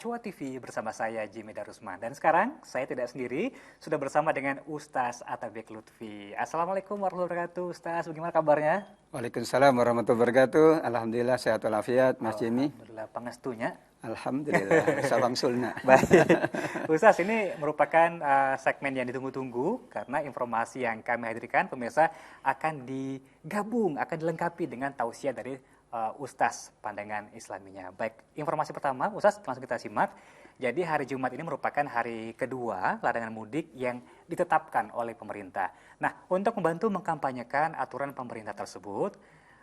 Cuan TV bersama saya Jimmy Darusman. Dan sekarang saya tidak sendiri, sudah bersama dengan Ustaz Atabek Lutfi. Assalamualaikum warahmatullahi wabarakatuh. Ustaz, bagaimana kabarnya? Waalaikumsalam warahmatullahi wabarakatuh. Alhamdulillah sehat walafiat, Mas Jimmy. Alhamdulillah, pangestunya. Alhamdulillah, sabang sulna. Baik, Ustaz, ini merupakan segmen yang ditunggu-tunggu karena informasi yang kami hadirkan pemirsa akan digabung, akan dilengkapi dengan tausiah dari Ustaz pandangan Islaminya. Baik, informasi pertama, Ustaz, langsung kita simak. Jadi hari Jumat ini merupakan hari kedua larangan mudik yang ditetapkan oleh pemerintah. Nah, untuk membantu mengkampanyekan aturan pemerintah tersebut,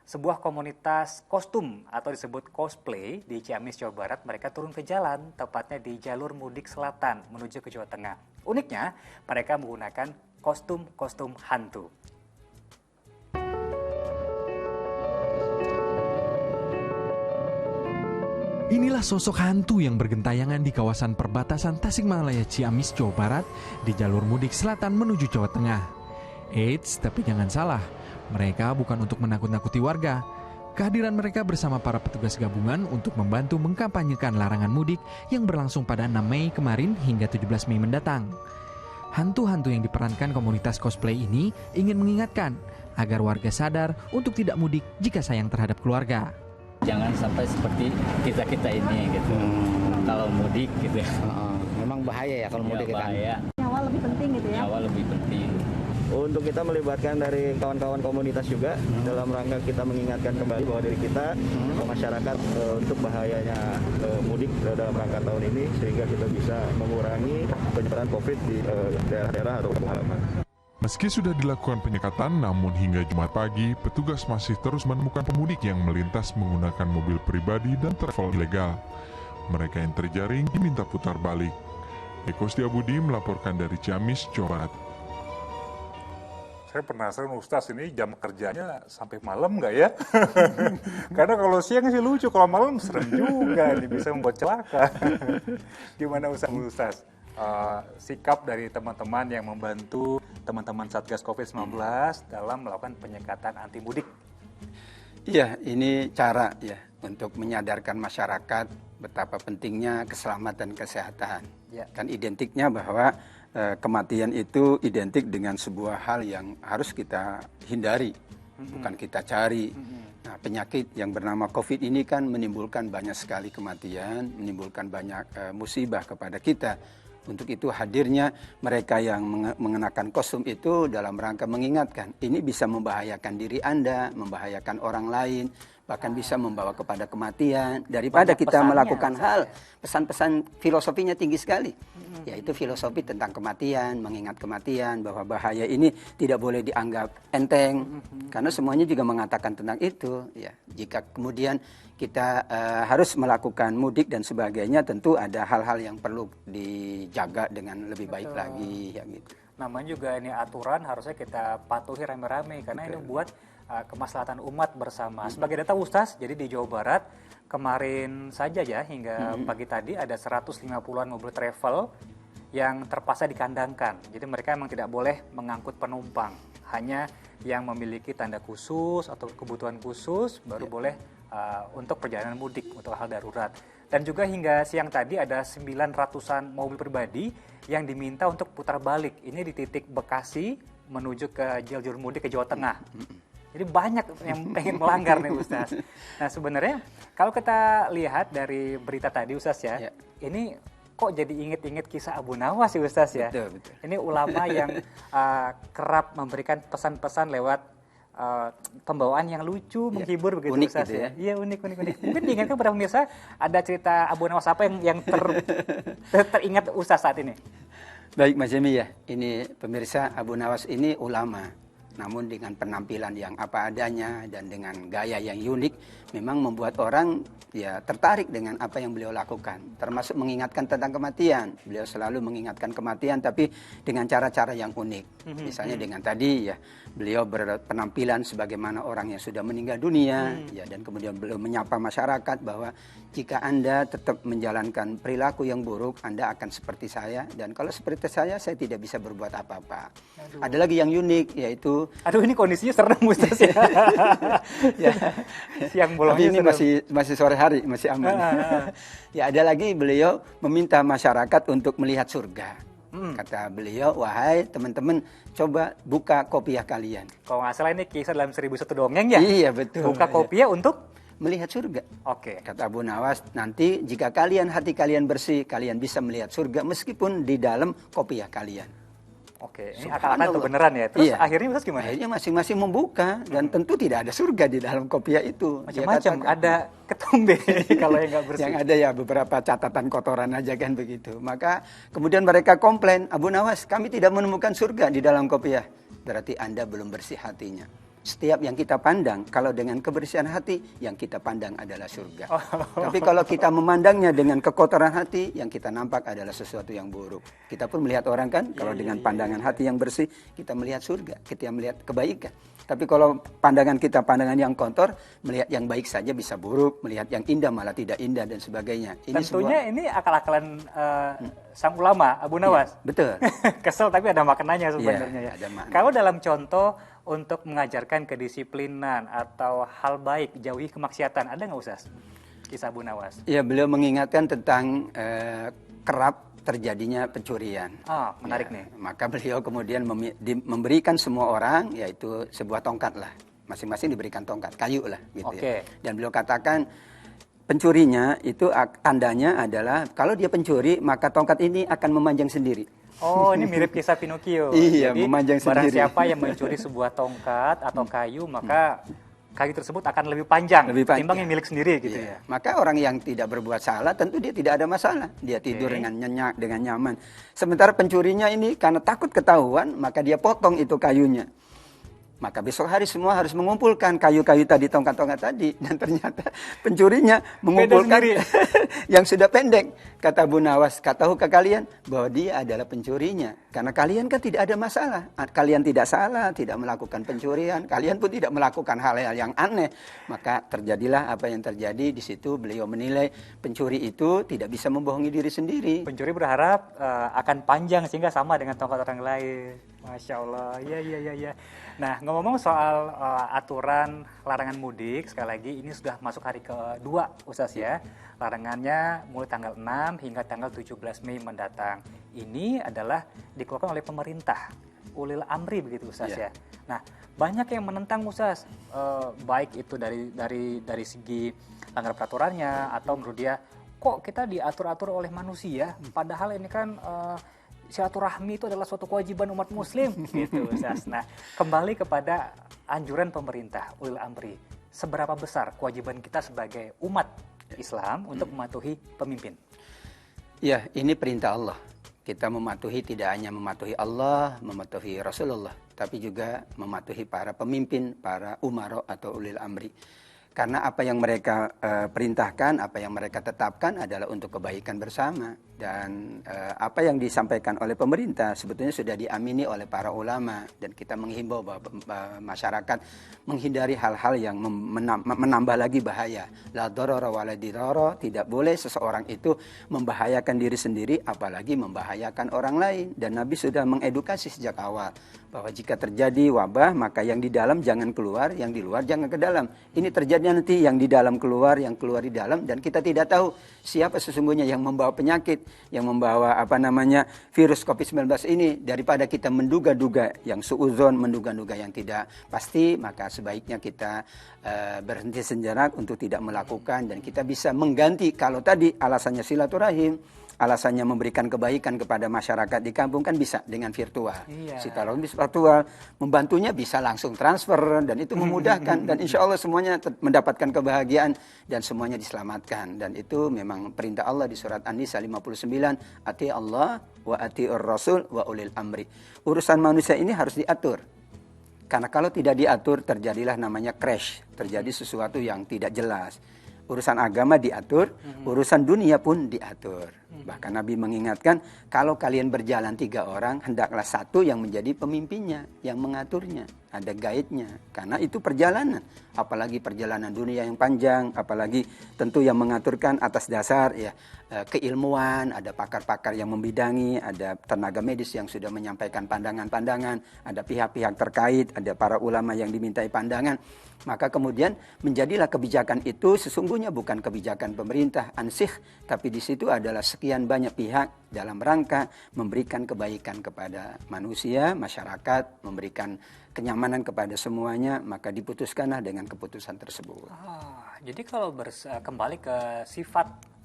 sebuah komunitas kostum atau disebut cosplay di Ciamis, Jawa Barat, mereka turun ke jalan, tepatnya di jalur mudik selatan menuju ke Jawa Tengah. Uniknya, mereka menggunakan kostum-kostum hantu. Inilah sosok hantu yang bergentayangan di kawasan perbatasan Tasikmalaya Ciamis, Jawa Barat di jalur mudik selatan menuju Jawa Tengah. Eits, tapi jangan salah, mereka bukan untuk menakut-nakuti warga. Kehadiran mereka bersama para petugas gabungan untuk membantu mengkampanyekan larangan mudik yang berlangsung pada 6 Mei kemarin hingga 17 Mei mendatang. Hantu-hantu yang diperankan komunitas cosplay ini ingin mengingatkan agar warga sadar untuk tidak mudik jika sayang terhadap keluarga. Jangan sampai seperti kita ini gitu. Kalau mudik gitu ya. Memang bahaya ya kalau mudik bahaya. kan. Nyawa lebih penting gitu ya. Nyawa lebih penting. Untuk kita melibatkan dari kawan-kawan komunitas juga dalam rangka kita mengingatkan kembali bahwa diri kita ke masyarakat untuk bahayanya mudik dalam rangka tahun ini sehingga kita bisa mengurangi penyebaran COVID di daerah-daerah atau kampung halaman. Meski sudah dilakukan penyekatan, namun hingga Jumat pagi, petugas masih terus menemukan pemudik yang melintas menggunakan mobil pribadi dan travel ilegal. Mereka yang terjaring diminta putar balik. Eko Setiabudi melaporkan dari Ciamis, Jawa Barat. Saya penasaran Ustaz, ini jam kerjanya sampai malam nggak ya? Karena kalau siang sih lucu, kalau malam serem juga, ini bisa membuat celaka. Gimana Ustaz? Sikap dari teman-teman yang membantu teman-teman Satgas COVID-19 dalam melakukan penyekatan anti mudik. Iya, ini cara ya untuk menyadarkan masyarakat betapa pentingnya keselamatan kesehatan. Ya. Kan identiknya bahwa kematian itu identik dengan sebuah hal yang harus kita hindari, bukan kita cari. Nah, penyakit yang bernama COVID ini kan menimbulkan banyak sekali kematian, menimbulkan banyak musibah kepada kita. Untuk itu hadirnya mereka yang mengenakan kostum itu dalam rangka mengingatkan ini bisa membahayakan diri Anda, membahayakan orang lain, bahkan bisa membawa kepada kematian. Daripada kita melakukan hal, pesan-pesan filosofinya tinggi sekali, yaitu filosofi tentang kematian, mengingat kematian, bahwa bahaya ini tidak boleh dianggap enteng, karena semuanya juga mengatakan tentang itu. Ya, jika kemudian kita harus melakukan mudik dan sebagainya, tentu ada hal-hal yang perlu dijaga dengan lebih baik lagi, ya gitu. Namanya juga ini aturan harusnya kita patuhi rame-rame karena ini buat kemaslahatan umat bersama. Sebagai data Ustaz, jadi di Jawa Barat kemarin saja ya hingga pagi tadi ada 150-an mobil travel yang terpaksa dikandangkan. Jadi mereka memang tidak boleh mengangkut penumpang, hanya yang memiliki tanda khusus atau kebutuhan khusus baru boleh untuk perjalanan mudik untuk hal darurat. Dan juga hingga siang tadi ada 900-an mobil pribadi yang diminta untuk putar balik. Ini di titik Bekasi menuju ke jalur mudik ke Jawa Tengah. Jadi banyak yang pengen melanggar nih Ustaz. Nah sebenarnya kalau kita lihat dari berita tadi Ustaz ya, ini kok jadi inget-inget kisah Abu Nawas sih Ustaz ya. Betul. Ini ulama yang kerap memberikan pesan-pesan lewat pembawaan yang lucu, menghibur begitu unik Ustaz gitu ya. Iya unik. Mungkin diingatkan kepada pemirsa ada cerita Abu Nawas apa yang teringat Ustaz saat ini? Baik Mas Jemi ya, ini pemirsa, Abu Nawas ini ulama. Namun dengan penampilan yang apa adanya dan dengan gaya yang unik, memang membuat orang ya tertarik dengan apa yang beliau lakukan. Termasuk mengingatkan tentang kematian. Beliau selalu mengingatkan kematian tapi dengan cara-cara yang unik. Misalnya dengan tadi ya, beliau berpenampilan sebagaimana orang yang sudah meninggal dunia, ya, dan kemudian beliau menyapa masyarakat bahwa jika Anda tetap menjalankan perilaku yang buruk, Anda akan seperti saya, dan kalau seperti saya tidak bisa berbuat apa-apa. Ada lagi yang unik, yaitu itu. Aduh, ini kondisinya serem Ustaz ya. Ya. Siang Tapi bolongnya ini serem. masih sore hari, masih aman. Ya, ada lagi beliau meminta masyarakat untuk melihat surga. Kata beliau, wahai teman-teman, coba buka kopiah kalian. Kalau nggak salah ini kisah dalam 1001 dongeng ya? Iya, betul. Buka kopiah untuk Melihat surga. Oke. Kata Abu Nawas, nanti jika hati kalian bersih, kalian bisa melihat surga meskipun di dalam kopiah kalian. Oke, ini akal-akalan itu beneran ya. Terus Iya. akhirnya Ustaz gimana? Akhirnya masing-masing membuka dan tentu tidak ada surga di dalam kopiah itu. Dia Macam-macam, katakan, ada ketombe kalau yang nggak bersih. yang ada ya beberapa catatan kotoran aja kan begitu. Maka kemudian mereka komplain, Abu Nawas, kami tidak menemukan surga di dalam kopiah. Berarti Anda belum bersih hatinya. Setiap yang kita pandang, kalau dengan kebersihan hati, yang kita pandang adalah surga. Tapi kalau kita memandangnya dengan kekotoran hati, yang kita nampak adalah sesuatu yang buruk. Kita pun melihat orang kan, kalau dengan pandangan hati yang bersih, kita melihat surga, kita melihat kebaikan. Tapi kalau pandangan kita pandangan yang kotor, melihat yang baik saja bisa buruk, melihat yang indah malah tidak indah dan sebagainya. Tentunya ini akal-akalan sang ulama Abu Nawas. Ya, betul. Kesel tapi ada maknanya sebenarnya ya. Ada makna. Kalau dalam contoh untuk mengajarkan kedisiplinan atau hal baik, jauhi kemaksiatan, ada nggak Ustaz? Kisah Abu Nawas. Ya, beliau mengingatkan tentang kerap terjadinya pencurian. Menarik ya, nih. Maka beliau kemudian memberikan semua orang, yaitu sebuah tongkat lah. Masing-masing diberikan tongkat, kayu lah gitu ya. Dan beliau katakan, pencurinya itu tandanya adalah kalau dia pencuri, maka tongkat ini akan memanjang sendiri. Oh, ini mirip kisah Pinocchio. Iya, jadi, memanjang barang sendiri. siapa yang mencuri sebuah tongkat atau kayu, maka kayu tersebut akan lebih panjang ketimbang yang milik sendiri gitu ya. Maka orang yang tidak berbuat salah tentu dia tidak ada masalah. Dia tidur dengan nyenyak, dengan nyaman. Sementara pencurinya ini karena takut ketahuan, maka dia potong itu kayunya. Maka besok hari semua harus mengumpulkan kayu-kayu tadi, tongkat-tongkat tadi. Dan ternyata pencurinya mengumpulkan yang sudah pendek. Kata Abu Nawas, tahukah kalian bahwa dia adalah pencurinya? Karena kalian kan tidak ada masalah. Kalian tidak salah, tidak melakukan pencurian. Kalian pun tidak melakukan hal-hal yang aneh. Maka terjadilah apa yang terjadi. Di situ beliau menilai pencuri itu tidak bisa membohongi diri sendiri. Pencuri berharap akan panjang sehingga sama dengan tongkat orang lain. Masya Allah, ya. Nah, ngomong-ngomong soal aturan larangan mudik, sekali lagi ini sudah masuk hari kedua, Ustaz ya. Larangannya mulai tanggal 6 hingga tanggal 17 Mei mendatang. Ini adalah dikeluarkan oleh pemerintah, ulil amri begitu Ustaz ya. Nah, banyak yang menentang Ustaz, baik itu dari segi langgar peraturannya atau menurut dia kok kita diatur-atur oleh manusia, padahal ini kan silaturahmi itu adalah suatu kewajiban umat muslim gitu Ustaz. Nah, kembali kepada anjuran pemerintah ulil amri, seberapa besar kewajiban kita sebagai umat Islam untuk mematuhi pemimpin? Ya, ini perintah Allah. Kita mematuhi tidak hanya mematuhi Allah, mematuhi Rasulullah, tapi juga mematuhi para pemimpin, para umaro atau ulil amri. Karena apa yang mereka perintahkan, apa yang mereka tetapkan adalah untuk kebaikan bersama. Dan apa yang disampaikan oleh pemerintah sebetulnya sudah diamini oleh para ulama. Dan kita menghimbau bahwa masyarakat menghindari hal-hal yang menambah lagi bahaya. La darara wa la dirara, tidak boleh seseorang itu membahayakan diri sendiri, apalagi membahayakan orang lain. Dan Nabi sudah mengedukasi sejak awal bahwa jika terjadi wabah, maka yang di dalam jangan keluar, yang di luar jangan ke dalam. Ini terjadi nanti yang di dalam keluar, yang keluar di dalam, dan kita tidak tahu siapa sesungguhnya yang membawa penyakit, yang membawa virus COVID-19 ini. Daripada kita menduga-duga yang suudzon, menduga-duga yang tidak pasti, maka sebaiknya kita berhenti sejenak untuk tidak melakukan, dan kita bisa mengganti. Kalau tadi alasannya silaturahim, alasannya memberikan kebaikan kepada masyarakat di kampung, kan bisa dengan virtual. Silaturahmi virtual, membantunya bisa langsung transfer, dan itu memudahkan, dan insya Allah semuanya mendapatkan kebahagiaan dan semuanya diselamatkan. Dan itu memang perintah Allah di surat An-Nisa 59, ati Allah wa atiur Rasul wa ulil amri. Urusan manusia ini harus diatur. Karena kalau tidak diatur, terjadilah namanya crash, terjadi sesuatu yang tidak jelas. Urusan agama diatur, urusan dunia pun diatur. Bahkan Nabi mengingatkan, kalau kalian berjalan 3 orang, hendaklah satu yang menjadi pemimpinnya, yang mengaturnya. ada guide-nya. Karena itu perjalanan, apalagi perjalanan dunia yang panjang, apalagi tentu yang mengaturkan atas dasar ya keilmuan, ada pakar-pakar yang membidangi, ada tenaga medis yang sudah menyampaikan pandangan-pandangan, ada pihak-pihak terkait, ada para ulama yang dimintai pandangan. Maka kemudian menjadilah kebijakan itu sesungguhnya bukan kebijakan pemerintah ansih, tapi di situ adalah sekian banyak pihak dalam rangka memberikan kebaikan kepada manusia, masyarakat, memberikan kenyamanan kepada semuanya, maka diputuskanlah dengan keputusan tersebut. Jadi kalau kembali ke sifat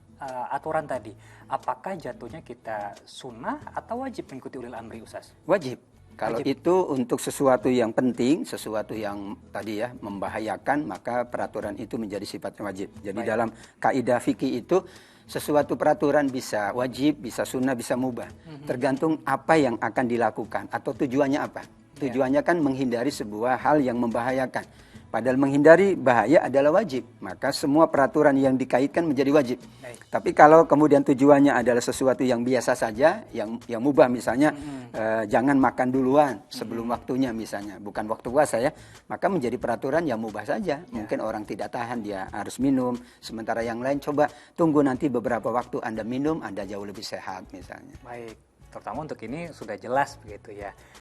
aturan tadi, apakah jatuhnya kita sunnah atau wajib mengikuti ulil amri, Ustaz? Wajib. Kalau itu untuk sesuatu yang penting, sesuatu yang tadi ya membahayakan, maka peraturan itu menjadi sifatnya wajib. Jadi dalam kaidah fikih itu sesuatu peraturan bisa wajib, bisa sunnah, bisa mubah. Tergantung apa yang akan dilakukan atau tujuannya apa. Tujuannya kan menghindari sebuah hal yang membahayakan. Padahal menghindari bahaya adalah wajib. Maka semua peraturan yang dikaitkan menjadi wajib. Tapi kalau kemudian tujuannya adalah sesuatu yang biasa saja, yang mubah misalnya, jangan makan duluan sebelum waktunya misalnya, bukan waktu puasa ya, maka menjadi peraturan yang mubah saja. Mungkin orang tidak tahan, dia harus minum. Sementara yang lain coba tunggu nanti beberapa waktu Anda minum, Anda jauh lebih sehat misalnya. Baik, terutama untuk ini sudah jelas begitu ya.